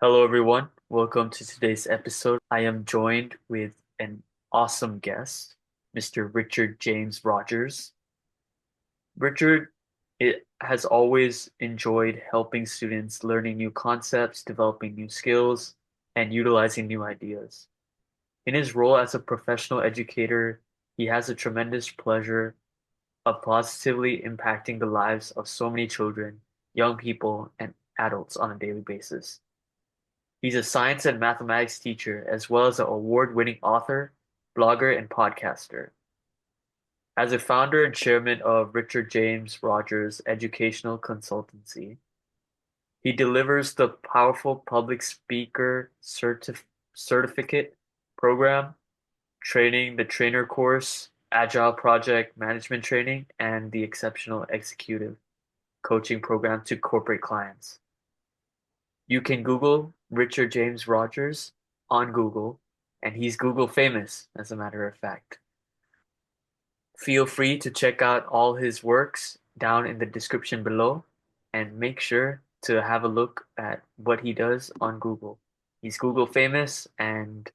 Hello, everyone. Welcome to today's episode. I am joined with an awesome guest, Mr. Richard James Rogers. Richard has always enjoyed helping students learning new concepts, developing new skills, and utilizing new ideas. In his role as a professional educator, he has a tremendous pleasure of positively impacting the lives of so many children, young people, and adults on a daily basis. He's a science and mathematics teacher, as well as an award-winning author, blogger, and podcaster. As a founder and chairman of Richard James Rogers Educational Consultancy, he delivers the powerful public speaker certificate program, training the trainer course, Agile Project Management training, and the exceptional executive coaching program to corporate clients. You can Google Richard James Rogers on Google, and he's Google famous, as a matter of fact. Feel free to check out all his works down in the description below, and make sure to have a look at what he does on Google. He's Google famous, and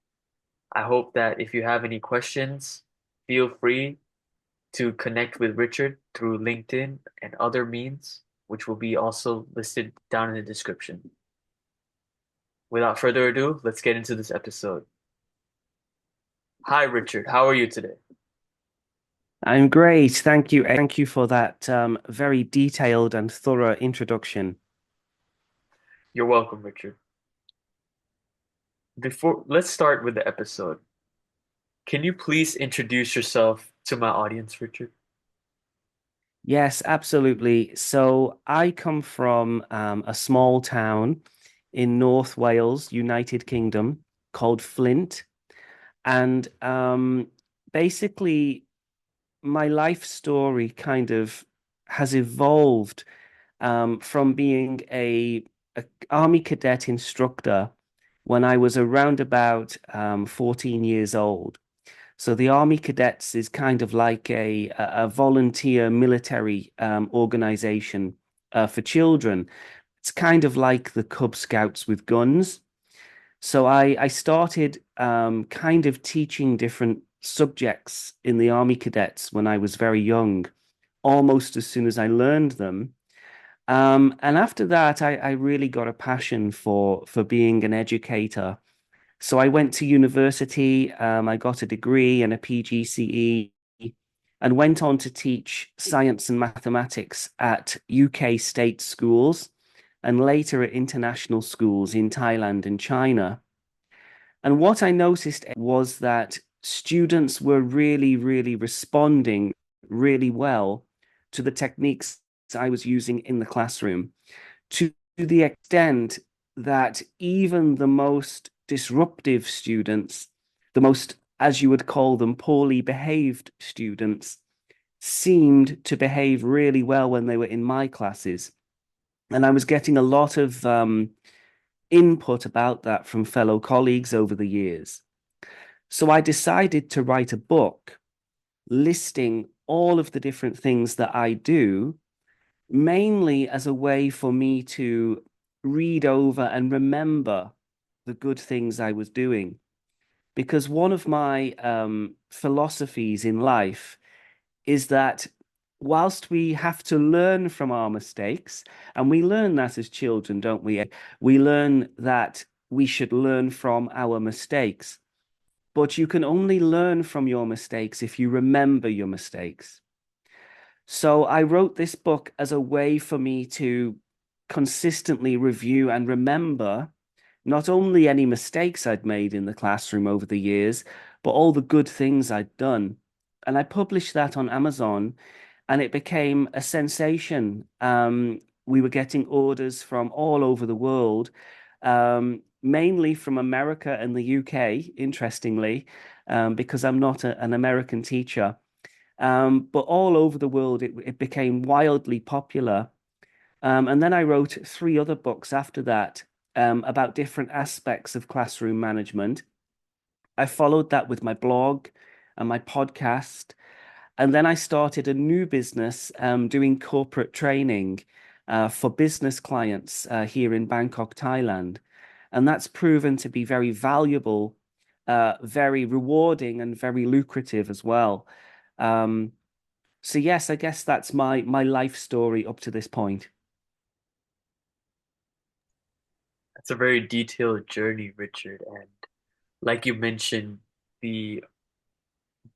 I hope that if you have any questions, feel free to connect with Richard through LinkedIn and other means, which will be also listed down in the description. Without further ado, let's get into this episode. Hi, Richard. How are you today? I'm great. Thank you. Thank you for that very detailed and thorough introduction. You're welcome, Richard. Let's start with the episode. Can you please introduce yourself to my audience, Richard? Yes, absolutely. So I come from a small town in North Wales, United Kingdom, called Flint. And basically, my life story kind of has evolved from being a army cadet instructor when I was around about 14 years old. So the Army Cadets is kind of like a volunteer military organization for children. It's kind of like the Cub Scouts with guns. So I started kind of teaching different subjects in the Army Cadets when I was very young, almost as soon as I learned them. And after that, I really got a passion for being an educator. So I went to university, I got a degree and a PGCE, and went on to teach science and mathematics at UK state schools and later at international schools in Thailand and China. And what I noticed was that students were really responding really well to the techniques I was using in the classroom, to the extent that even the most disruptive students, the most, as you would call them, poorly behaved students, seemed to behave really well when they were in my classes. And I was getting a lot of input about that from fellow colleagues over the years. So I decided to write a book listing all of the different things that I do, mainly as a way for me to read over and remember the good things I was doing. Because one of my philosophies in life is that whilst we have to learn from our mistakes, and we learn that as children, don't we? We learn that we should learn from our mistakes. But you can only learn from your mistakes if you remember your mistakes. So I wrote this book as a way for me to consistently review and remember not only any mistakes I'd made in the classroom over the years, but all the good things I'd done. And I published that on Amazon, and it became a sensation. We were getting orders from all over the world, mainly from America and the UK, interestingly, because I'm not an American teacher. But all over the world, it became wildly popular. And then I wrote three other books after that about different aspects of classroom management. I followed that with my blog and my podcast. And then I started a new business doing corporate training for business clients here in Bangkok, Thailand. And that's proven to be very valuable, very rewarding, and very lucrative as well. Um, so yes, I guess that's my life story up to this point. That's a very detailed journey, Richard. And like you mentioned, the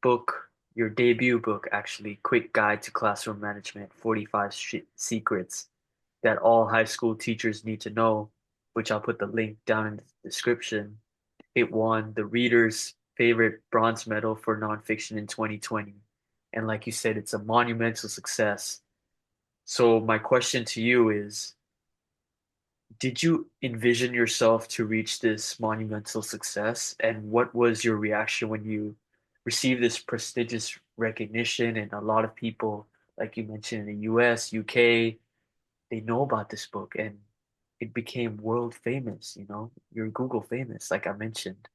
book, your debut book, actually, Quick Guide to Classroom Management, 45 Secrets that all high school teachers need to know, which I'll put the link down in the description. It won the reader's favorite bronze medal for nonfiction in 2020. And like you said, it's a monumental success. So my question to you is, did you envision yourself to reach this monumental success? And what was your reaction when you received this prestigious recognition? And a lot of people, like you mentioned, in the US, UK, they know about this book and it became world famous, you're Google famous, like I mentioned.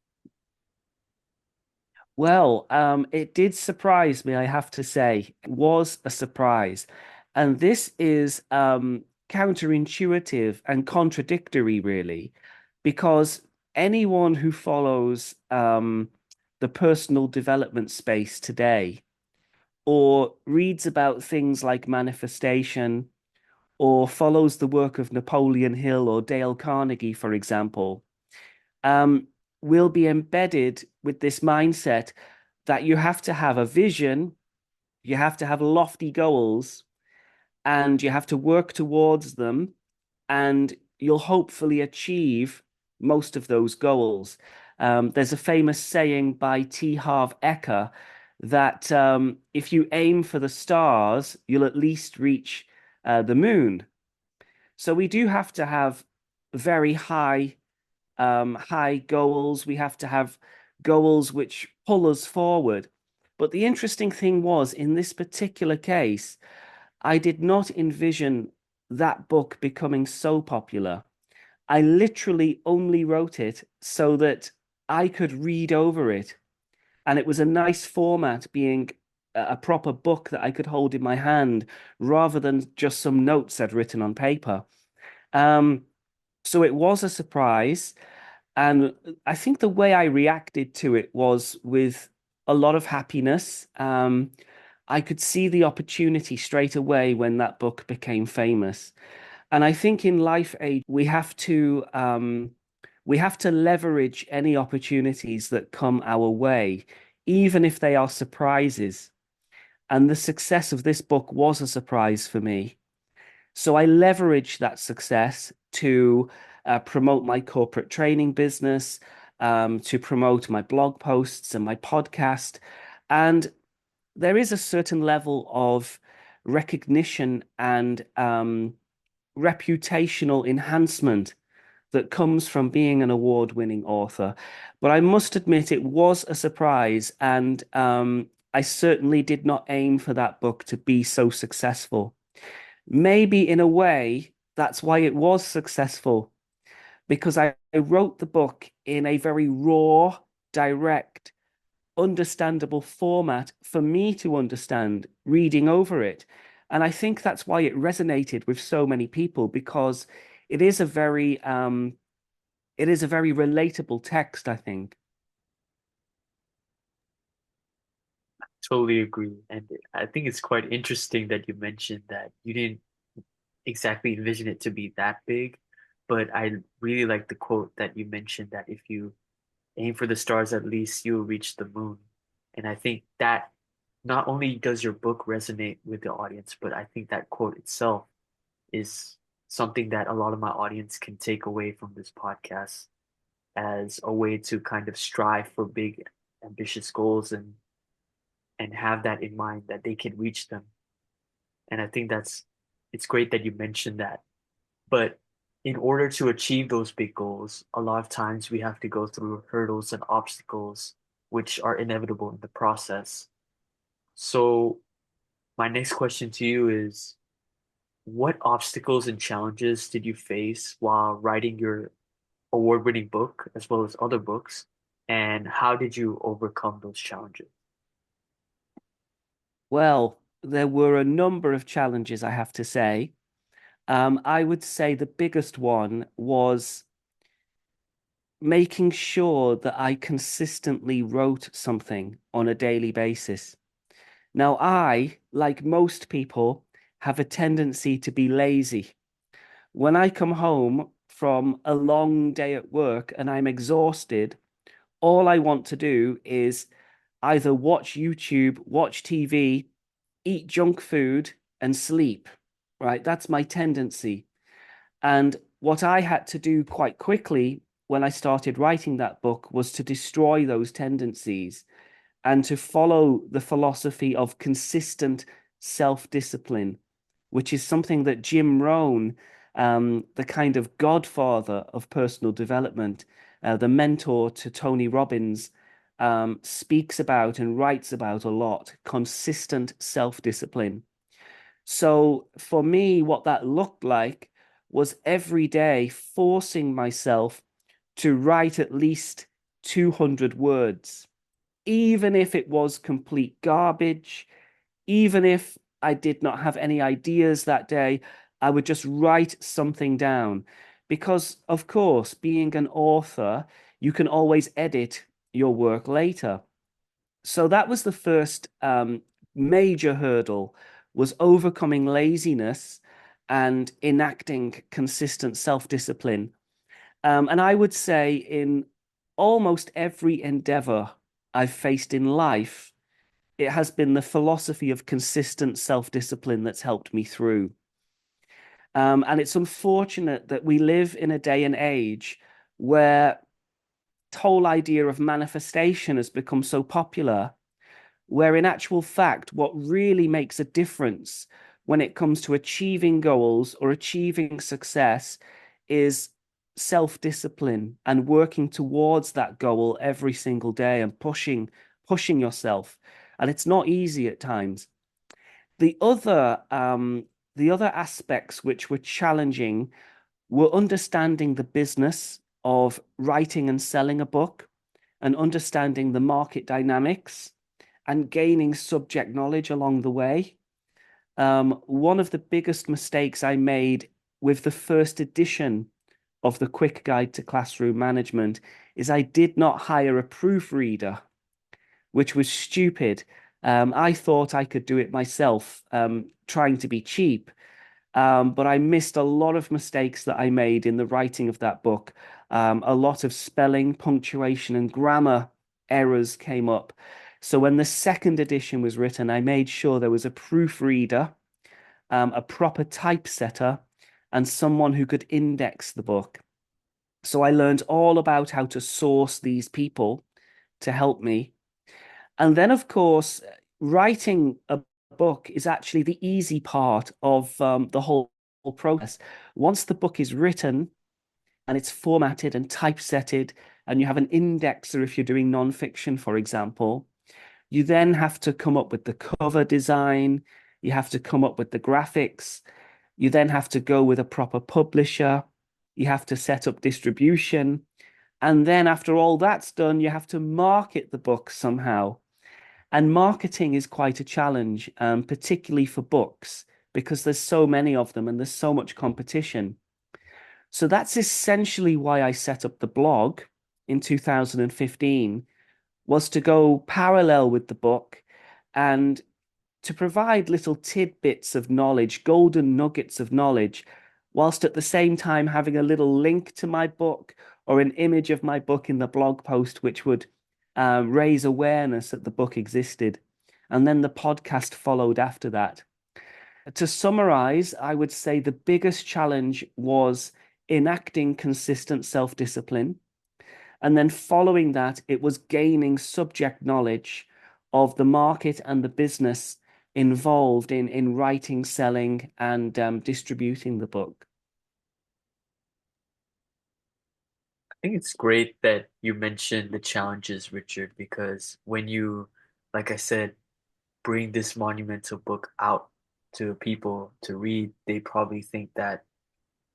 Well, it did surprise me, I have to say. It was a surprise. And this is counterintuitive and contradictory, really, because anyone who follows the personal development space today or reads about things like manifestation or follows the work of Napoleon Hill or Dale Carnegie, for example, um, will be embedded with this mindset that you have to have a vision, you have to have lofty goals, and you have to work towards them, and you'll hopefully achieve most of those goals. There's a famous saying by T. Harv Eker that if you aim for the stars, you'll at least reach the moon. So we do have to have very high goals. We have to have goals which pull us forward. But the interesting thing was, in this particular case, I did not envision that book becoming so popular. I literally only wrote it so that I could read over it. And it was a nice format, being a proper book that I could hold in my hand rather than just some notes I'd written on paper. Um, so it was a surprise. And I think the way I reacted to it was with a lot of happiness. I could see the opportunity straight away when that book became famous. And I think in life age, we have to leverage any opportunities that come our way, even if they are surprises. And the success of this book was a surprise for me. So I leveraged that success to promote my corporate training business, to promote my blog posts and my podcast. And there is a certain level of recognition and reputational enhancement that comes from being an award-winning author. But I must admit, it was a surprise, and I certainly did not aim for that book to be so successful. Maybe in a way, that's why it was successful, because I wrote the book in a very raw, direct, understandable format for me to understand reading over it. And I think that's why it resonated with so many people, because it is a very it is a very relatable text, I think. Totally agree. And I think it's quite interesting that you mentioned that you didn't exactly envision it to be that big, but I really like the quote that you mentioned that if you aim for the stars, at least you'll reach the moon. And I think that not only does your book resonate with the audience, but I think that quote itself is something that a lot of my audience can take away from this podcast as a way to kind of strive for big, ambitious goals and have that in mind that they can reach them. And I think it's great that you mentioned that. But in order to achieve those big goals, a lot of times we have to go through hurdles and obstacles, which are inevitable in the process. So my next question to you is, what obstacles and challenges did you face while writing your award-winning book as well as other books? And how did you overcome those challenges? Well, there were a number of challenges, I have to say. I would say the biggest one was making sure that I consistently wrote something on a daily basis. Now, I, like most people, have a tendency to be lazy. When I come home from a long day at work and I'm exhausted, all I want to do is either watch YouTube, watch TV, eat junk food, and sleep, right? That's my tendency. And what I had to do quite quickly when I started writing that book was to destroy those tendencies and to follow the philosophy of consistent self-discipline, which is something that Jim Rohn, the kind of godfather of personal development, the mentor to Tony Robbins, speaks about and writes about a lot, consistent self-discipline. So for me, what that looked like was every day forcing myself to write at least 200 words, even if it was complete garbage, even if I did not have any ideas that day, I would just write something down. Because, of course, being an author, you can always edit your work later. So that was the first major hurdle was overcoming laziness and enacting consistent self-discipline. And I would say in almost every endeavor I've faced in life, it has been the philosophy of consistent self-discipline that's helped me through. And it's unfortunate that we live in a day and age where the whole idea of manifestation has become so popular, where in actual fact, what really makes a difference when it comes to achieving goals or achieving success is self-discipline and working towards that goal every single day and pushing yourself. And it's not easy at times. The other the other aspects which were challenging were understanding the business of writing and selling a book and understanding the market dynamics and gaining subject knowledge along the way. One of the biggest mistakes I made with the first edition of the Quick Guide to Classroom Management is I did not hire a proofreader, which was stupid. I thought I could do it myself, trying to be cheap. But I missed a lot of mistakes that I made in the writing of that book. A lot of spelling, punctuation, and grammar errors came up. So when the second edition was written, I made sure there was a proofreader, a proper typesetter, and someone who could index the book. So I learned all about how to source these people to help me. And then, of course, writing a book is actually the easy part of the whole process. Once the book is written and it's formatted and typesetted, and you have an indexer if you're doing nonfiction, for example, you then have to come up with the cover design, you have to come up with the graphics, you then have to go with a proper publisher, you have to set up distribution. And then after all that's done, you have to market the book somehow. And marketing is quite a challenge, particularly for books, because there's so many of them and there's so much competition. So that's essentially why I set up the blog in 2015, was to go parallel with the book and to provide little tidbits of knowledge, golden nuggets of knowledge, whilst at the same time having a little link to my book or an image of my book in the blog post, which would raise awareness that the book existed. And then the podcast followed after that. To summarize, I would say the biggest challenge was enacting consistent self-discipline. And then following that, it was gaining subject knowledge of the market and the business involved in writing, selling, and distributing the book. I think it's great that you mentioned the challenges, Richard, because when you, like I said, bring this monumental book out to people to read, they probably think that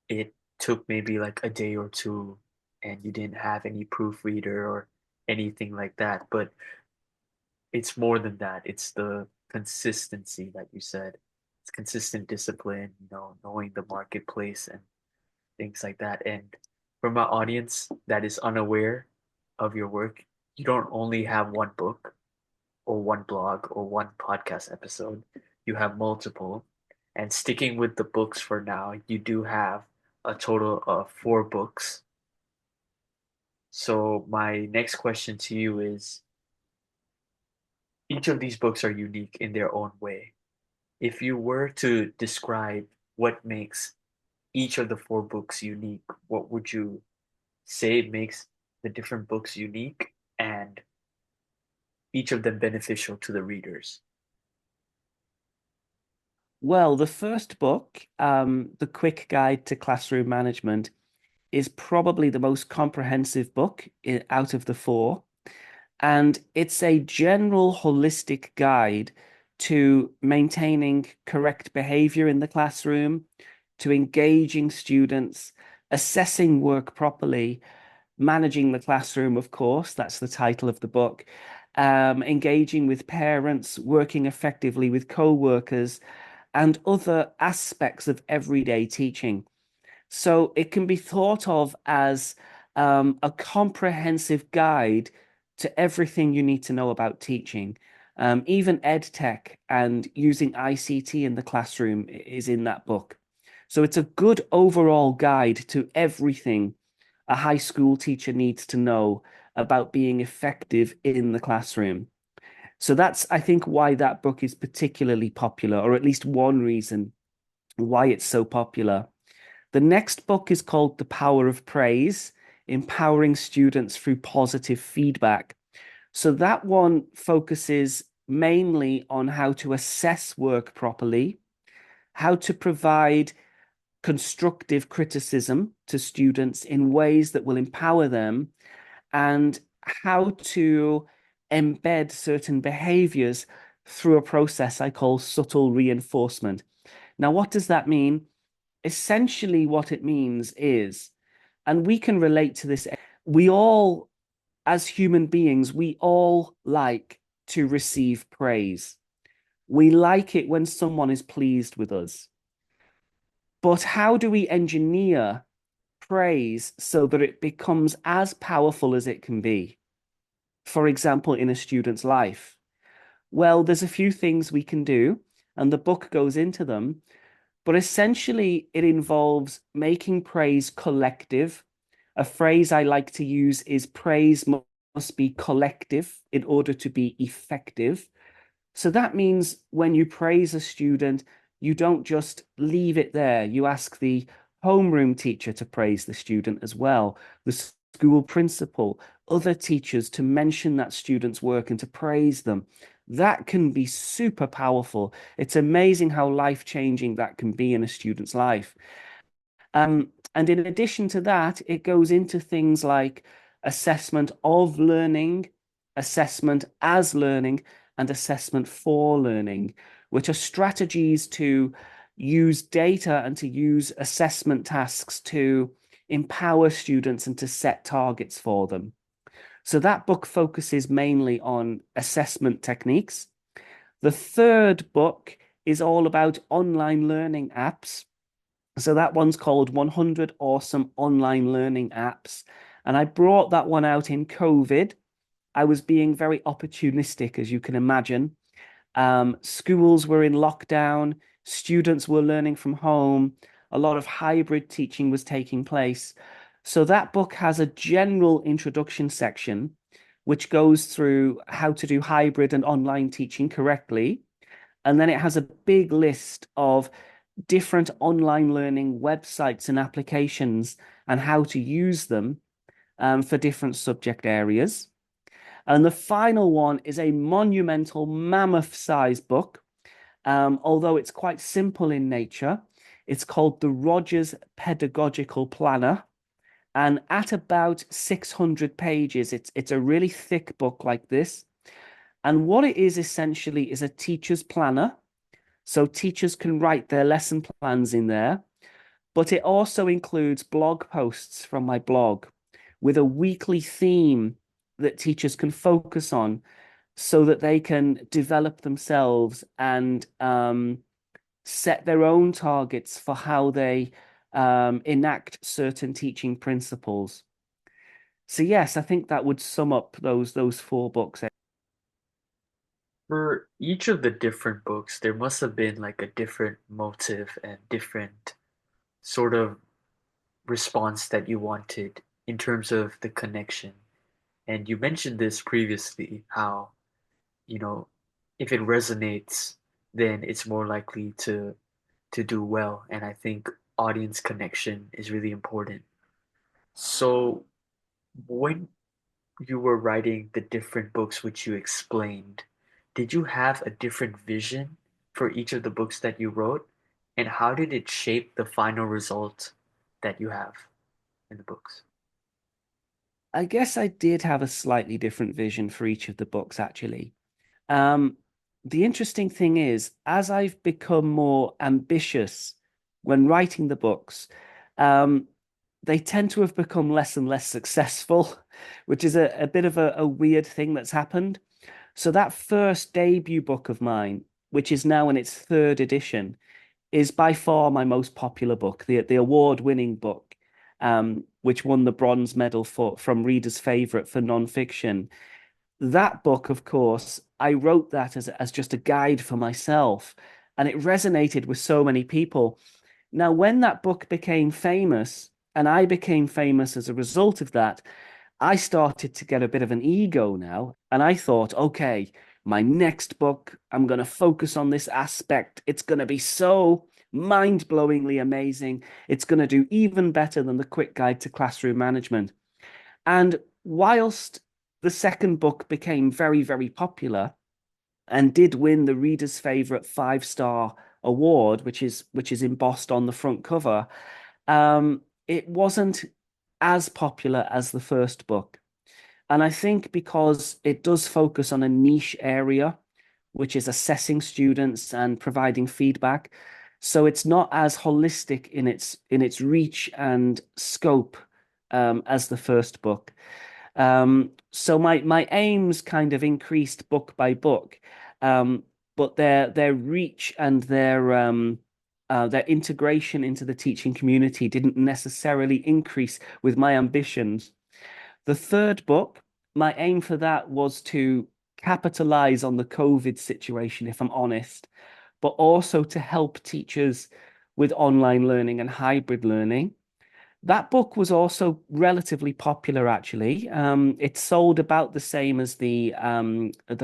it took maybe like a day or two and you didn't have any proofreader or anything like that. But it's more than that. It's the consistency that you said. It's consistent discipline, knowing the marketplace and things like that. And For my audience that is unaware of your work, you don't only have one book or one blog or one podcast episode, you have multiple. And sticking with the books for now, you do have a total of four books. So, my next question to you is each of these books are unique in their own way. If you were to describe what makes each of the four books unique, what would you say makes the different books unique and each of them beneficial to the readers? Well, the first book, The Quick Guide to Classroom Management, is probably the most comprehensive book out of the four. And it's a general holistic guide to maintaining correct behavior in the classroom, to engaging students, assessing work properly, managing the classroom, of course, that's the title of the book, engaging with parents, working effectively with co-workers, and other aspects of everyday teaching. So it can be thought of as a comprehensive guide to everything you need to know about teaching. Even ed tech and using ICT in the classroom is in that book. So it's a good overall guide to everything a high school teacher needs to know about being effective in the classroom. So that's, I think, why that book is particularly popular, or at least one reason why it's so popular. The next book is called The Power of Praise, Empowering Students Through Positive Feedback. So that one focuses mainly on how to assess work properly, how to provide constructive criticism to students in ways that will empower them, and how to embed certain behaviors through a process I call subtle reinforcement. Now, what does that mean? Essentially, what it means is, and we can relate to this, we all, as human beings, we all like to receive praise. We like it when someone is pleased with us. But how do we engineer praise so that it becomes as powerful as it can be? For example, in a student's life. Well, there's a few things we can do, and the book goes into them. But essentially, it involves making praise collective. A phrase I like to use is praise must be collective in order to be effective. So that means when you praise a student, you don't just leave it there. You ask the homeroom teacher to praise the student as well, the school principal, other teachers to mention that student's work and to praise them. That can be super powerful. It's amazing how life-changing that can be in a student's life. And in addition to that, it goes into things like assessment of learning, assessment as learning, and assessment for learning, which are strategies to use data and to use assessment tasks to empower students and to set targets for them. So that book focuses mainly on assessment techniques. The third book is all about online learning apps. So that one's called 100 Awesome Online Learning Apps. And I brought that one out in COVID. I was being very opportunistic, as you can imagine. Schools were in lockdown, students were learning from home, a lot of hybrid teaching was taking place. So that book has a general introduction section, which goes through how to do hybrid and online teaching correctly. And then it has a big list of different online learning websites and applications and how to use them for different subject areas. And the final one is a monumental, mammoth-sized book, although it's quite simple in nature. It's called the Rogers Pedagogical Planner. And at about 600 pages, it's a really thick book like this. And what it is essentially is a teacher's planner. So teachers can write their lesson plans in there. But it also includes blog posts from my blog with a weekly theme that teachers can focus on so that they can develop themselves and set their own targets for how they enact certain teaching principles. So yes, I think that would sum up those four books. For each of the different books, there must have been like a different motive and different sort of response that you wanted in terms of the connection. And you mentioned this previously, how, you know, if it resonates, then it's more likely to do well. And I think audience connection is really important. So when you were writing the different books which you explained, did you have a different vision for each of the books that you wrote? And how did it shape the final result that you have in the books? I guess I did have a slightly different vision for each of the books, actually. Um, the interesting thing is, as I've become more ambitious when writing the books, um, they tend to have become less and less successful, which is a bit of a weird thing that's happened. So that first debut book of mine, which is now in its third edition, is by far my most popular book, the award-winning book, which won the bronze medal for from Reader's Favorite for nonfiction. That book, of course, I wrote that as just a guide for myself, and it resonated with so many people. Now, when that book became famous, and I became famous as a result of that, I started to get a bit of an ego now, and I thought, okay, my next book, I'm going to focus on this aspect. It's going to be so mind-blowingly amazing. It's going to do even better than the Quick Guide to Classroom Management. And whilst the second book became very, very popular and did win the Reader's Favorite five-star award, which is embossed on the front cover, it wasn't as popular as the first book. And I think because it does focus on a niche area, which is assessing students and providing feedback. So it's not as holistic in its reach and scope as the first book. So my aims kind of increased book by book, um, but their reach and their integration into the teaching community didn't necessarily increase with my ambitions. The third book, my aim for that was to capitalize on the COVID situation, if I'm honest, but also to help teachers with online learning and hybrid learning. That book was also relatively popular, actually. It sold about the same as the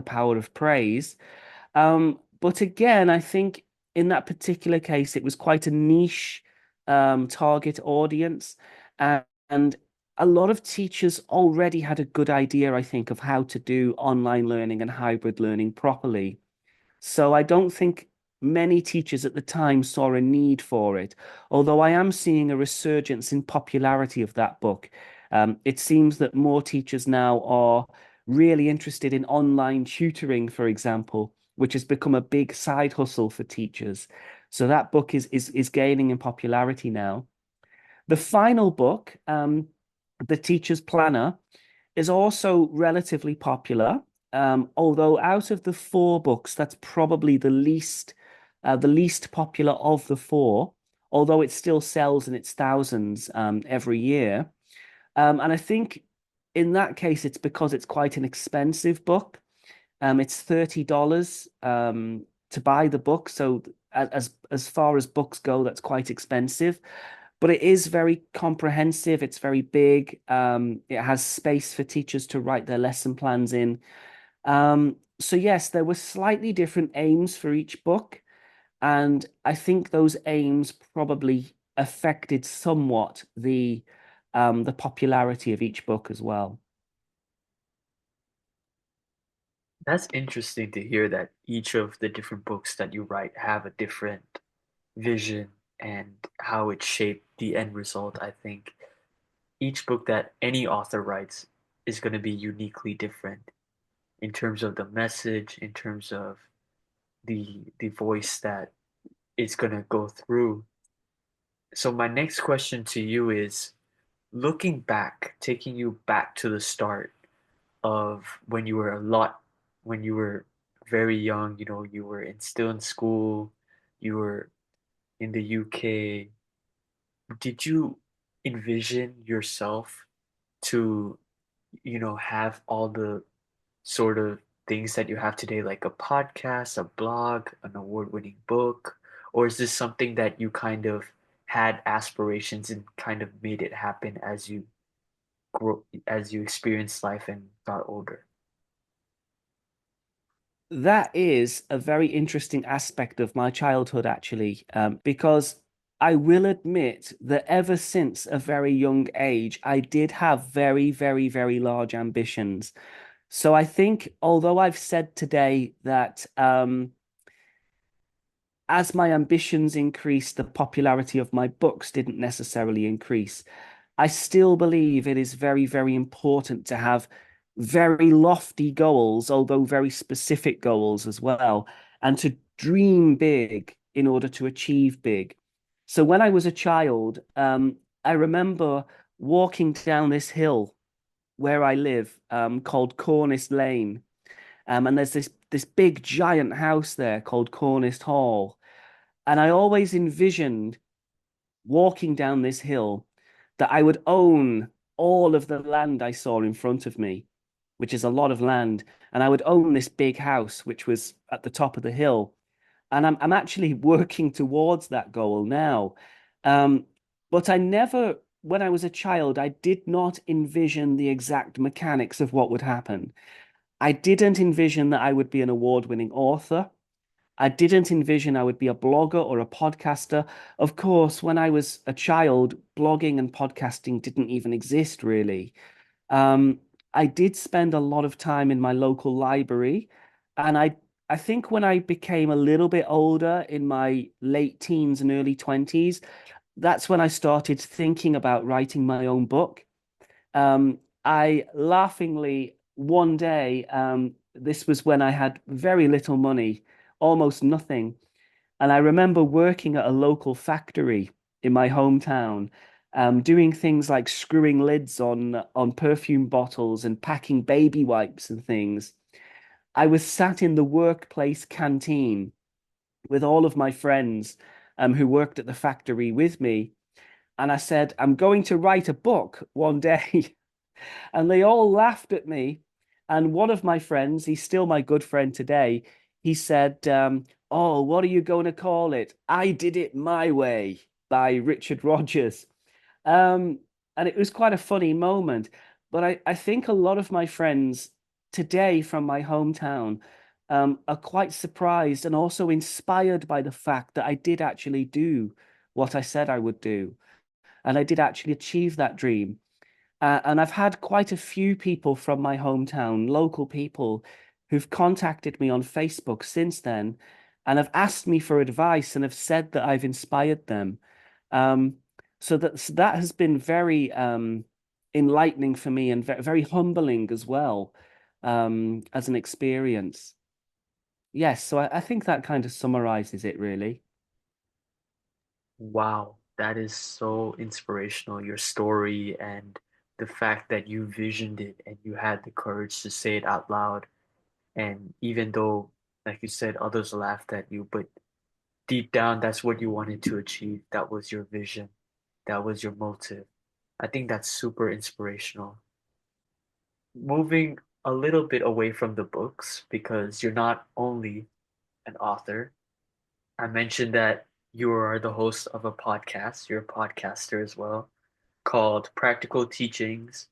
Power of Praise. But again, I think in that particular case, it was quite a niche target audience, and a lot of teachers already had a good idea, I think, of how to do online learning and hybrid learning properly. So I don't think many teachers at the time saw a need for it, although I am seeing a resurgence in popularity of that book. It seems that more teachers now are really interested in online tutoring, for example, which has become a big side hustle for teachers. So that book is gaining in popularity now. The final book, The Teacher's Planner, is also relatively popular. Although out of the four books, that's probably the least popular of the four, although it still sells in its thousands every year. And I think in that case, it's because it's quite an expensive book. It's $30 to buy the book. So as far as books go, that's quite expensive. But it is very comprehensive. It's very big. It has space for teachers to write their lesson plans in. So yes, there were slightly different aims for each book, and I think those aims probably affected somewhat the popularity of each book as well. That's interesting to hear that each of the different books that you write have a different vision and how it shaped the end result. I think each book that any author writes is going to be uniquely different in terms of the message, in terms of the voice that it's going to go through. So my next question to you is looking back, taking you back to the start of when you were very young, you were still in school, you were in the UK, did you envision yourself to, have all the sort of things that you have today, like a podcast, a blog, an award-winning book? Or is this something that you kind of had aspirations and kind of made it happen as you experienced life and got older? That is a very interesting aspect of my childhood, actually, because I will admit that ever since a very young age, I did have very, very, very large ambitions. So I think, although I've said today that as my ambitions increased, the popularity of my books didn't necessarily increase. I still believe it is very, very important to have very lofty goals, although very specific goals as well, and to dream big in order to achieve big. So when I was a child, I remember walking down this hill where I live, called Cornice Lane. And there's this big giant house there called Cornice Hall. And I always envisioned walking down this hill that I would own all of the land I saw in front of me, which is a lot of land. And I would own this big house, which was at the top of the hill. And I'm actually working towards that goal now. Um, but I never, when I was a child, I did not envision the exact mechanics of what would happen. I didn't envision that I would be an award-winning author. I didn't envision I would be a blogger or a podcaster. Of course, when I was a child, blogging and podcasting didn't even exist really. Um, I did spend a lot of time in my local library, and I think when I became a little bit older, in my late teens and early 20s, that's when I started thinking about writing my own book. I laughingly one day, this was when I had very little money, almost nothing. And I remember working at a local factory in my hometown, doing things like screwing lids on perfume bottles and packing baby wipes and things. I was sat in the workplace canteen with all of my friends, who worked at the factory with me. And I said, I'm going to write a book one day. And they all laughed at me. And one of my friends, he's still my good friend today, he said, oh, what are you going to call it? I Did It My Way by Richard Rogers. Um, and it was quite a funny moment. But I think a lot of my friends today from my hometown, are quite surprised and also inspired by the fact that I did actually do what I said I would do. And I did actually achieve that dream. And I've had quite a few people from my hometown, local people, who've contacted me on Facebook since then and have asked me for advice and have said that I've inspired them. Um, so that has been very enlightening for me and very humbling as well, as an experience. Yes, so I think that kind of summarizes it really. Wow, that is so inspirational, your story and the fact that you visioned it and you had the courage to say it out loud. And even though, like you said, others laughed at you, but deep down, that's what you wanted to achieve. That was your vision. That was your motive. I think that's super inspirational. Moving a little bit away from the books, because you're not only an author. I mentioned that you are the host of a podcast. You're a podcaster as well, called Practical Teachings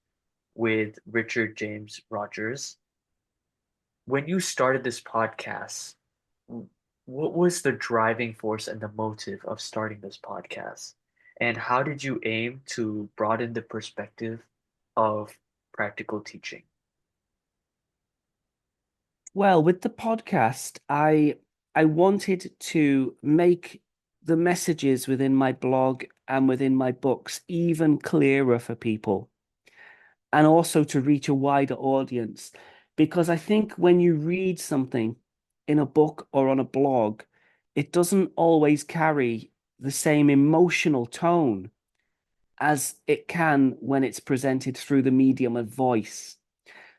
with Richard James Rogers. When you started this podcast, what was the driving force and the motive of starting this podcast? And how did you aim to broaden the perspective of practical teaching? Well, with the podcast, I wanted to make the messages within my blog and within my books even clearer for people, and also to reach a wider audience. Because I think when you read something in a book or on a blog, it doesn't always carry the same emotional tone as it can when it's presented through the medium of voice.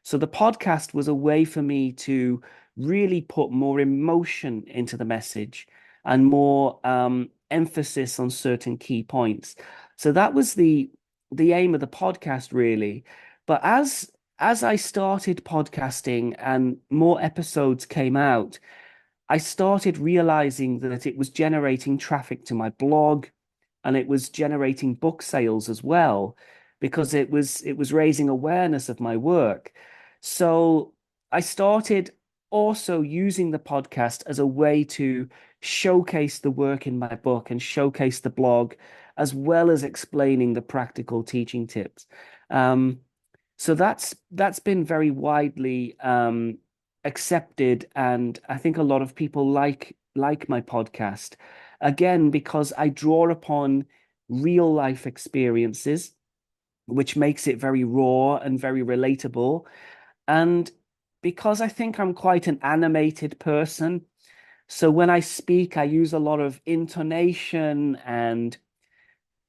So the podcast was a way for me to really put more emotion into the message and more emphasis on certain key points. So that was the aim of the podcast, really. But as I started podcasting and more episodes came out, I started realizing that it was generating traffic to my blog and it was generating book sales as well because it was raising awareness of my work. So I started also using the podcast as a way to showcase the work in my book and showcase the blog, as well as explaining the practical teaching tips. Um, so that's been very widely accepted, and I think a lot of people like my podcast. Again, because I draw upon real life experiences, which makes it very raw and very relatable. And because I think I'm quite an animated person, so when I speak, I use a lot of intonation, and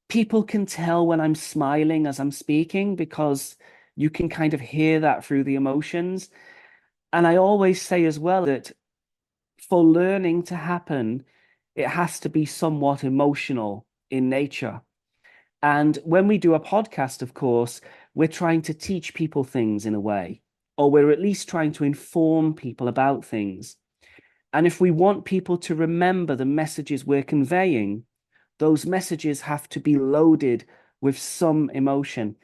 people can tell when I'm smiling as I'm speaking because you can kind of hear that through the emotions. And I always say as well that for learning to happen, it has to be somewhat emotional in nature. And when we do a podcast, of course, we're trying to teach people things in a way, or we're at least trying to inform people about things. And if we want people to remember the messages we're conveying, those messages have to be loaded with some emotion.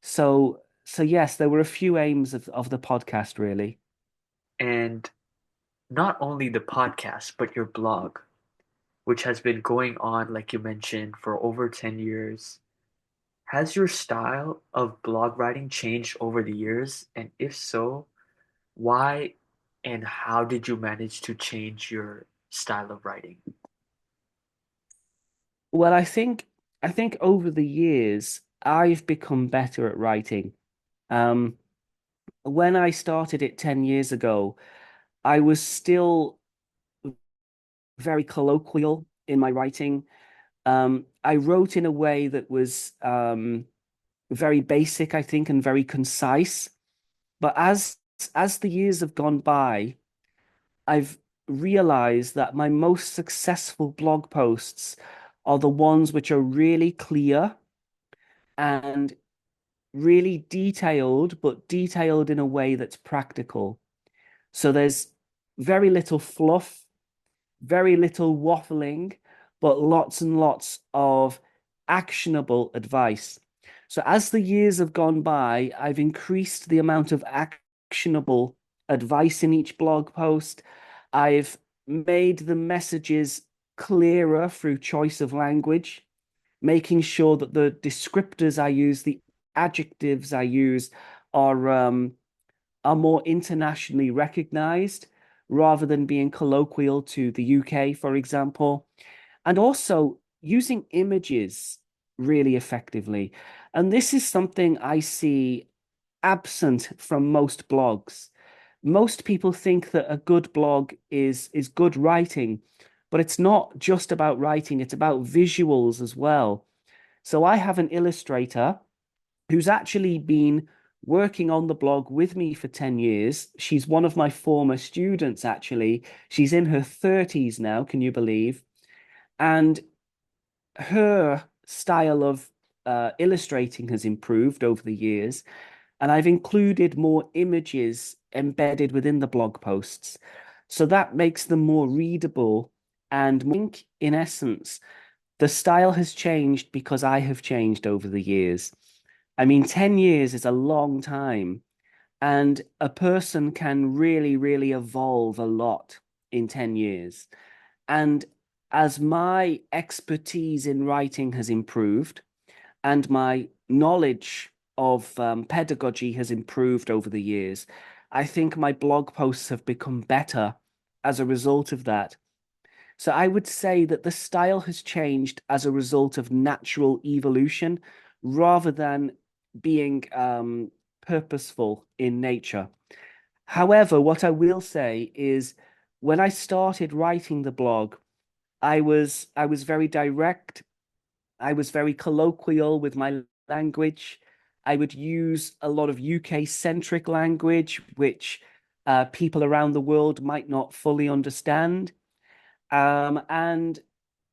So yes, there were a few aims of the podcast, really. And not only the podcast, but your blog, which has been going on, like you mentioned, for over 10 years. Has your style of blog writing changed over the years? And if so, why and how did you manage to change your style of writing? Well, I think over the years I've become better at writing. Um, when I started it 10 years ago, I was still very colloquial in my writing. I wrote in a way that was very basic, I think, and very concise. But as the years have gone by, I've realized that my most successful blog posts are the ones which are really clear and really detailed, but detailed in a way that's practical. So there's very little fluff, very little waffling, but lots and lots of actionable advice. So as the years have gone by, I've increased the amount of actionable advice in each blog post. I've made the messages clearer through choice of language, making sure that the descriptors I use, the adjectives I use are more internationally recognized rather than being colloquial to the UK, for example, and also using images really effectively. And this is something I see absent from most blogs. Most people think that a good blog is good writing, but it's not just about writing, it's about visuals as well. So I have an illustrator who's actually been working on the blog with me for 10 years. She's one of my former students, actually. She's in her 30s now, can you believe? And her style of illustrating has improved over the years. And I've included more images embedded within the blog posts. So that makes them more readable. And I think, in essence, the style has changed because I have changed over the years. I mean, 10 years is a long time, and a person can really, really evolve a lot in 10 years. And as my expertise in writing has improved and my knowledge of pedagogy has improved over the years, I think my blog posts have become better as a result of that. So I would say that the style has changed as a result of natural evolution rather than being purposeful in nature. However, what I will say is when I started writing the blog, I was very direct. I was very colloquial with my language. I would use a lot of UK centric language, which people around the world might not fully understand. And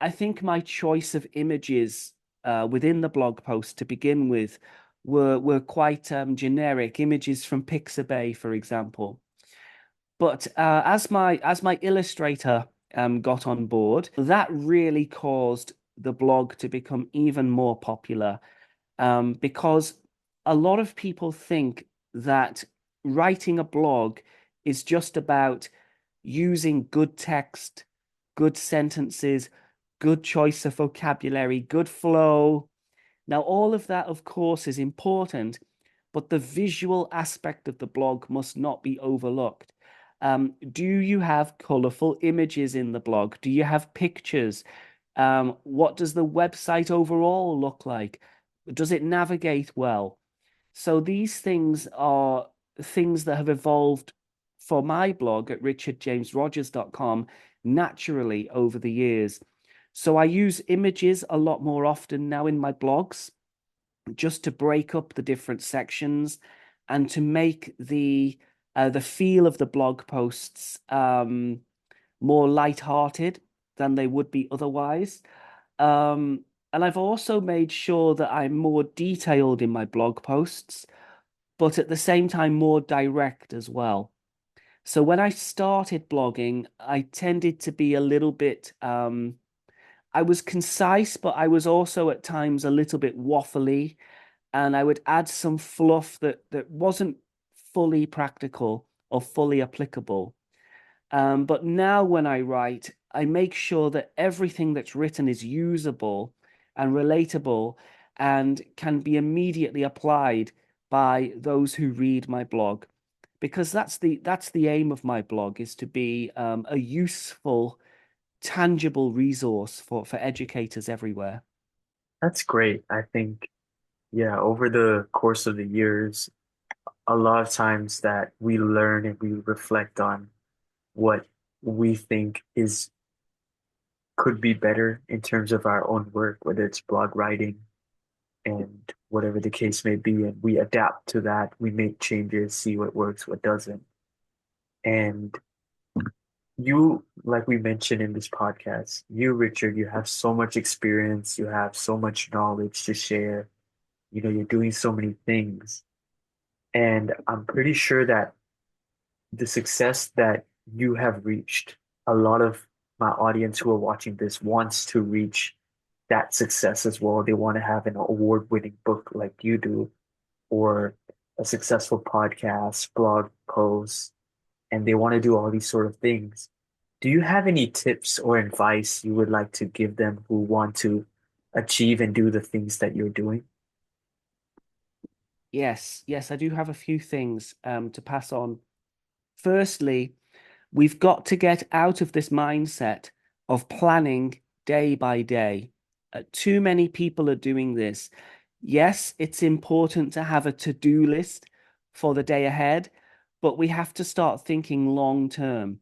I think my choice of images within the blog post to begin with were quite generic images from Pixabay, for example. But as my illustrator got on board, that really caused the blog to become even more popular because a lot of people think that writing a blog is just about using good text, good sentences, good choice of vocabulary, good flow. Now, all of that, of course, is important, but the visual aspect of the blog must not be overlooked. Do you have colorful images in the blog? Do you have pictures? What does the website overall look like? Does it navigate well? So these things are things that have evolved for my blog at richardjamesrogers.com naturally over the years. So I use images a lot more often now in my blogs just to break up the different sections and to make the feel of the blog posts more light-hearted than they would be otherwise. And I've also made sure that I'm more detailed in my blog posts, but at the same time more direct as well. So when I started blogging, I tended to be a little bit I was concise, but I was also at times a little bit waffly, and I would add some fluff that wasn't fully practical or fully applicable. But now when I write, I make sure that everything that's written is usable and relatable and can be immediately applied by those who read my blog. Because that's the aim of my blog is to be a useful, tangible resource for educators everywhere. That's great. I think, yeah, over the course of the years, a lot of times that we learn and we reflect on what we think is could be better in terms of our own work, whether it's blog writing and whatever the case may be, and we adapt to that. We make changes, see what works, what doesn't. And you, like we mentioned in this podcast, you, Richard, you have so much experience, you have so much knowledge to share. You know, you're doing so many things. And I'm pretty sure that the success that you have reached, a lot of my audience who are watching this wants to reach that success as well. They want to have an award-winning book like you do, or a successful podcast, blog post, and they want to do all these sort of things. Do you have any tips or advice you would like to give them who want to achieve and do the things that you're doing? Yes, yes, I do have a few things to pass on. Firstly, we've got to get out of this mindset of planning day by day. Too many people are doing this. Yes, it's important to have a to-do list for the day ahead, but we have to start thinking long term.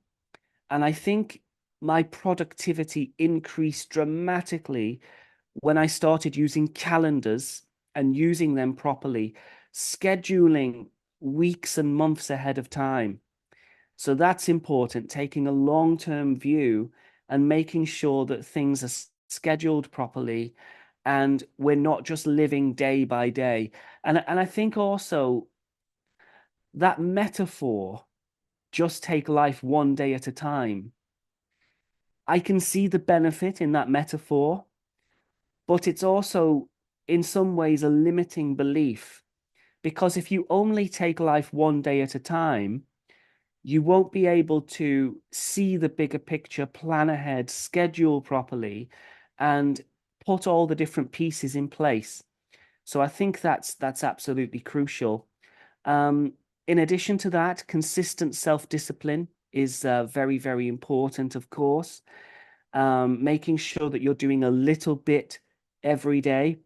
And I think my productivity increased dramatically when I started using calendars and using them properly, scheduling weeks and months ahead of time. So that's important, taking a long-term view and making sure that things are scheduled properly and we're not just living day by day. And I think also that metaphor, just take life one day at a time. I can see the benefit in that metaphor, but it's also in some ways a limiting belief because if you only take life one day at a time, you won't be able to see the bigger picture, plan ahead, schedule properly, and put all the different pieces in place. So I think that's absolutely crucial. Um, in addition to that, consistent self-discipline is very, very important, of course. Making sure that you're doing a little bit every day.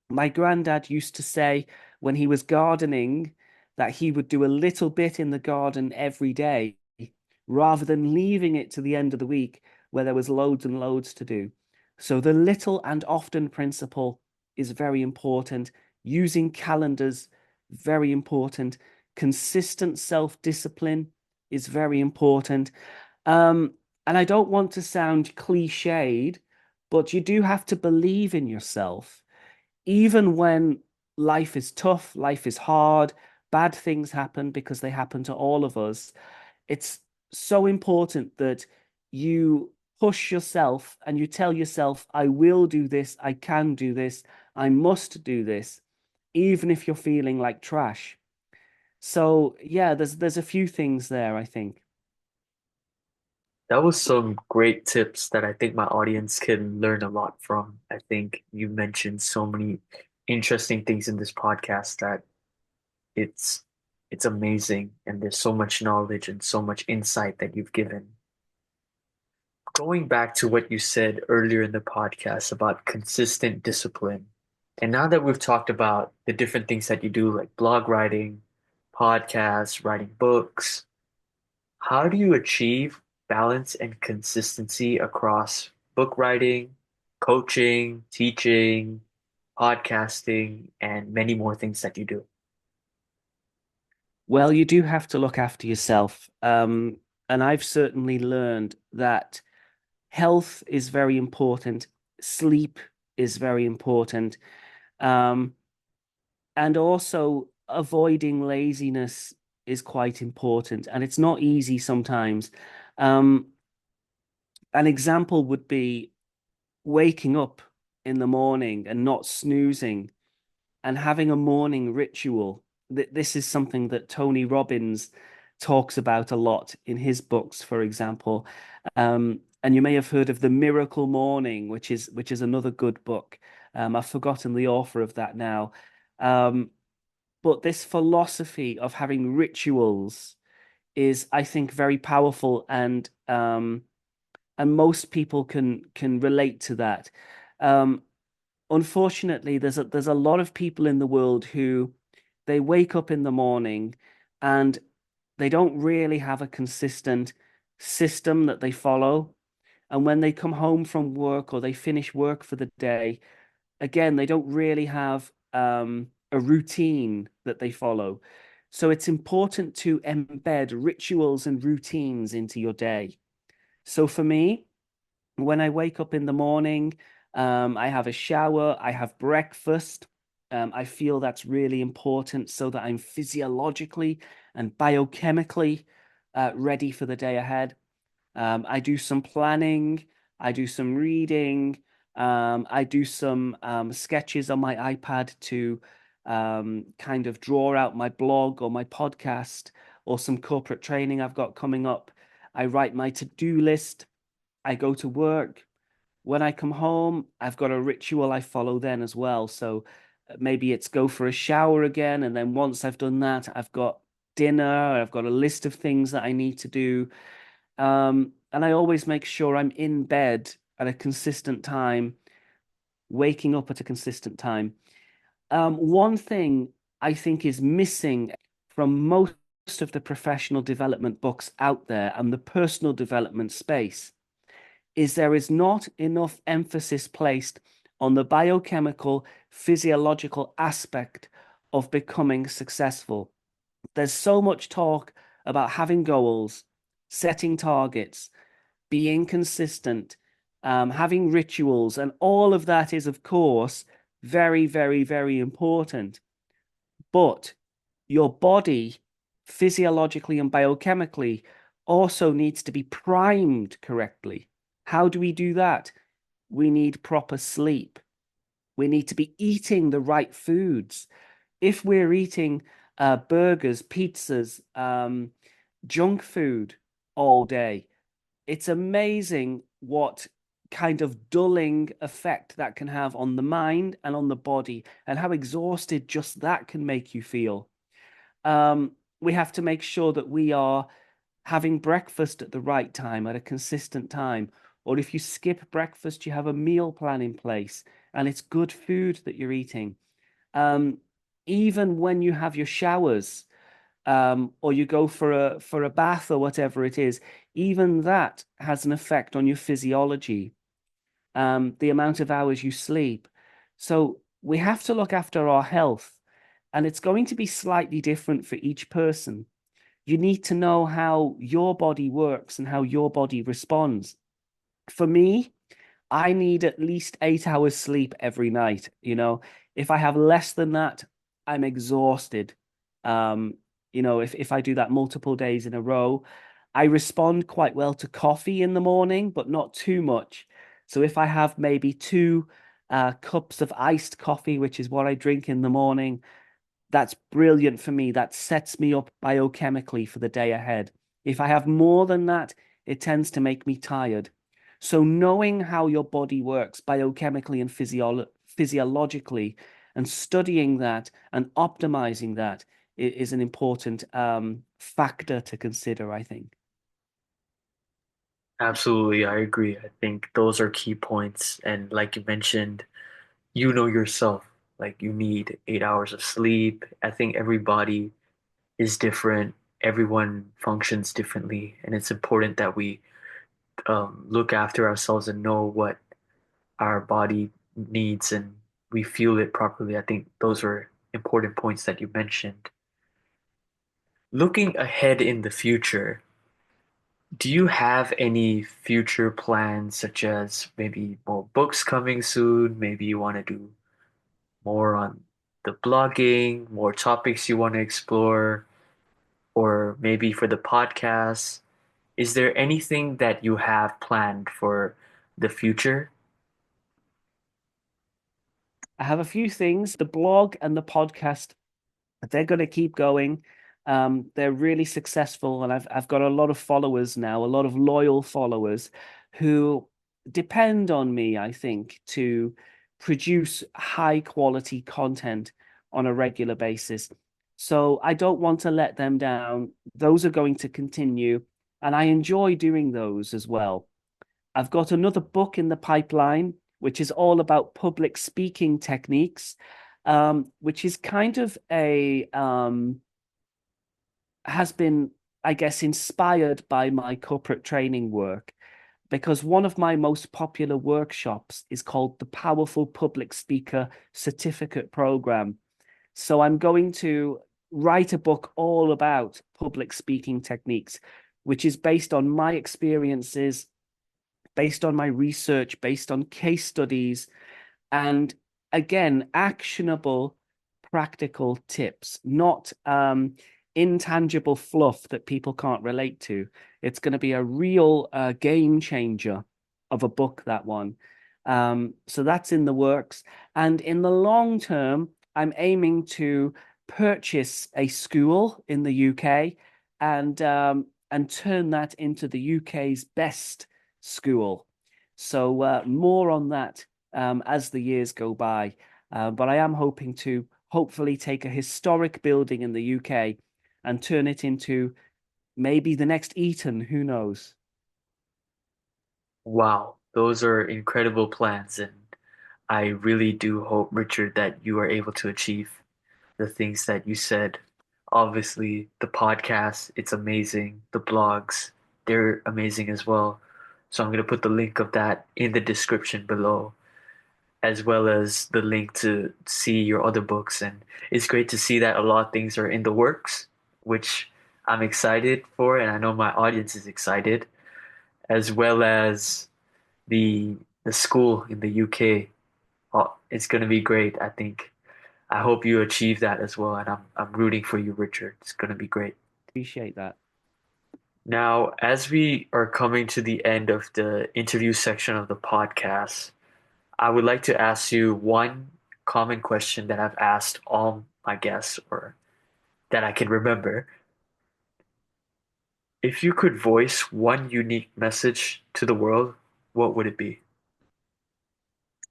My granddad used to say when he was gardening that he would do a little bit in the garden every day rather than leaving it to the end of the week where there was loads and loads to do. So the little and often principle is very important. Using calendars, very important. Consistent self-discipline is very important. Um, and I don't want to sound cliched, but you do have to believe in yourself. even when life is tough, life is hard, bad things happen because they happen to all of us. It's so important that you push yourself and you tell yourself, I will do this, I can do this, I must do this, even if you're feeling like trash. So yeah, there's a few things there, I think. That was some great tips that I think my audience can learn a lot from. I think you mentioned so many interesting things in this podcast that it's it's amazing, and there's so much knowledge and so much insight that you've given. Going back to what you said earlier in the podcast about consistent discipline, and now that we've talked about the different things that you do, like blog writing, podcasts, writing books, how do you achieve balance and consistency across book writing, coaching, teaching, podcasting, and many more things that you do? Well, you do have to look after yourself. And I've certainly learned that health is very important, sleep is very important, um, and also avoiding laziness is quite important. And it's not easy sometimes. Um, an example would be waking up in the morning and not snoozing and having a morning ritual. This is something that Tony Robbins talks about a lot in his books, for example. And you may have heard of The Miracle Morning, which is another good book. I've forgotten the author of that now. Um, but this philosophy of having rituals is, I think, very powerful, and most people can relate to that. Um, Unfortunately, there's a lot of people in the world who they wake up in the morning and they don't really have a consistent system that they follow. And when they come home from work or they finish work for the day, again, they don't really have a routine that they follow. So it's important to embed rituals and routines into your day. So for me, when I wake up in the morning, I have a shower, I have breakfast. I feel that's really important so that I'm physiologically and biochemically ready for the day ahead. I do some planning, I do some reading, I do some sketches on my iPad to kind of draw out my blog or my podcast or some corporate training I've got coming up. I write my to-do list. I go to work. When I come home, I've got a ritual I follow then as well. So maybe it's go for a shower again. And then once I've done that, I've got dinner. I've got a list of things that I need to do. And I always make sure I'm in bed at a consistent time, waking up at a consistent time. One thing I think is missing from most of the professional development books out there and the personal development space is there is not enough emphasis placed on the biochemical, physiological aspect of becoming successful. There's so much talk about having goals, setting targets, being consistent, having rituals, and all of that is, of course, very, very, very important. But your body, physiologically and biochemically, also needs to be primed correctly. How do we do that? We need proper sleep. We need to be eating the right foods. If we're eating burgers, pizzas, junk food all day, it's amazing what kind of dulling effect that can have on the mind and on the body, and how exhausted just that can make you feel. We have to make sure that we are having breakfast at the right time, at a consistent time. Or if you skip breakfast, you have a meal plan in place and it's good food that you're eating. Um, Even when you have your showers, or you go for a bath or whatever it is, even that has an effect on your physiology, the amount of hours you sleep. So we have to look after our health, and it's going to be slightly different for each person. You need to know how your body works and how your body responds. For me, I need at least 8 hours sleep every night. If I have less than that, I'm exhausted. Um, if I do that multiple days in a row, I respond quite well to coffee in the morning, but not too much. So if I have maybe two cups of iced coffee, which is what I drink in the morning, that's brilliant for me. That sets me up biochemically for the day ahead. If I have more than that, it tends to make me tired. So, knowing how your body works biochemically and physiologically, and studying that and optimizing that is an important factor to consider, I think. Absolutely, I agree. I think those are key points. And like you mentioned, you know yourself, like you need 8 hours of sleep. I think everybody is different. Everyone functions differently, and it's important that we look after ourselves and know what our body needs and we fuel it properly. I think those are important points that you mentioned. Looking ahead in the future, do you have any future plans, such as maybe more books coming soon? Maybe you want to do more on the blogging, more topics you want to explore, or maybe for the podcast? Is there anything that you have planned for the future? I have a few things. The blog and the podcast, they're going to keep going. They're really successful, and I've got a lot of followers now, a lot of loyal followers who depend on me, I think, to produce high quality content on a regular basis. So I don't want to let them down. Those are going to continue, and I enjoy doing those as well. I've got another book in the pipeline, which is all about public speaking techniques, which is kind of has been, I guess, inspired by my corporate training work, because one of my most popular workshops is called the Powerful Public Speaker Certificate Program. So I'm going to write a book all about public speaking techniques, which is based on my experiences, based on my research, based on case studies, and again, actionable, practical tips, not intangible fluff that people can't relate to. It's going to be a real game changer of a book, that one. So that's in the works. And in the long term, I'm aiming to purchase a school in the UK and turn that into the UK's best school. So more on that as the years go by. But I am hoping to hopefully take a historic building in the UK and turn it into maybe the next Eton. Who knows? Wow, those are incredible plans, and I really do hope, Richard, that you are able to achieve the things that you said. Obviously, the podcast, it's amazing. The blogs, they're amazing as well. So I'm going to put the link of that in the description below, as well as the link to see your other books. And it's great to see that a lot of things are in the works, which I'm excited for, and I know my audience is excited, as well as the the school in the UK. Oh, it's going to be great, I think. I hope you achieve that as well, and I'm rooting for you, Richard. It's going to be great. Appreciate that. Now, as we are coming to the end of the interview section of the podcast, I would like to ask you one common question that I've asked all my guests, or that I can remember. If you could voice one unique message to the world, what would it be?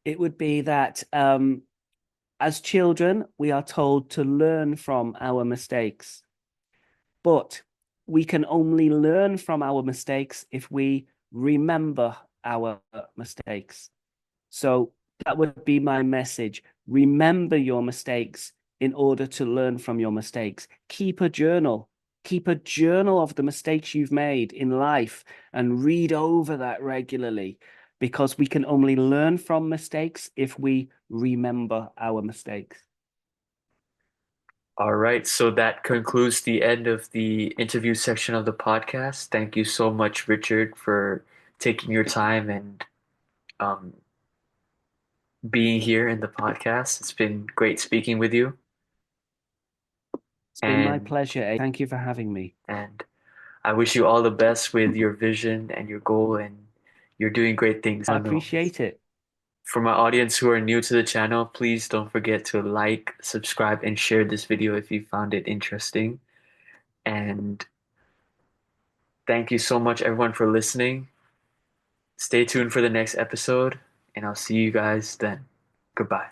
It would be that as children, we are told to learn from our mistakes, but we can only learn from our mistakes if we remember our mistakes. So that would be my message. Remember your mistakes in order to learn from your mistakes. Keep a journal. Keep a journal of the mistakes you've made in life and read over that regularly, because we can only learn from mistakes if we remember our mistakes. All right, so that concludes the end of the interview section of the podcast. Thank you so much, Richard, for taking your time and um, being here in the podcast. It's been great speaking with you, It's been my and pleasure. Thank you for having me. and I wish you all the best with your vision and your goal, and you're doing great things. I I don't know. appreciate it. For my audience who are new to the channel, please don't forget to like, subscribe, and share this video if you found it interesting. And thank you so much, everyone, for listening. Stay tuned for the next episode, and I'll see you guys then. Goodbye.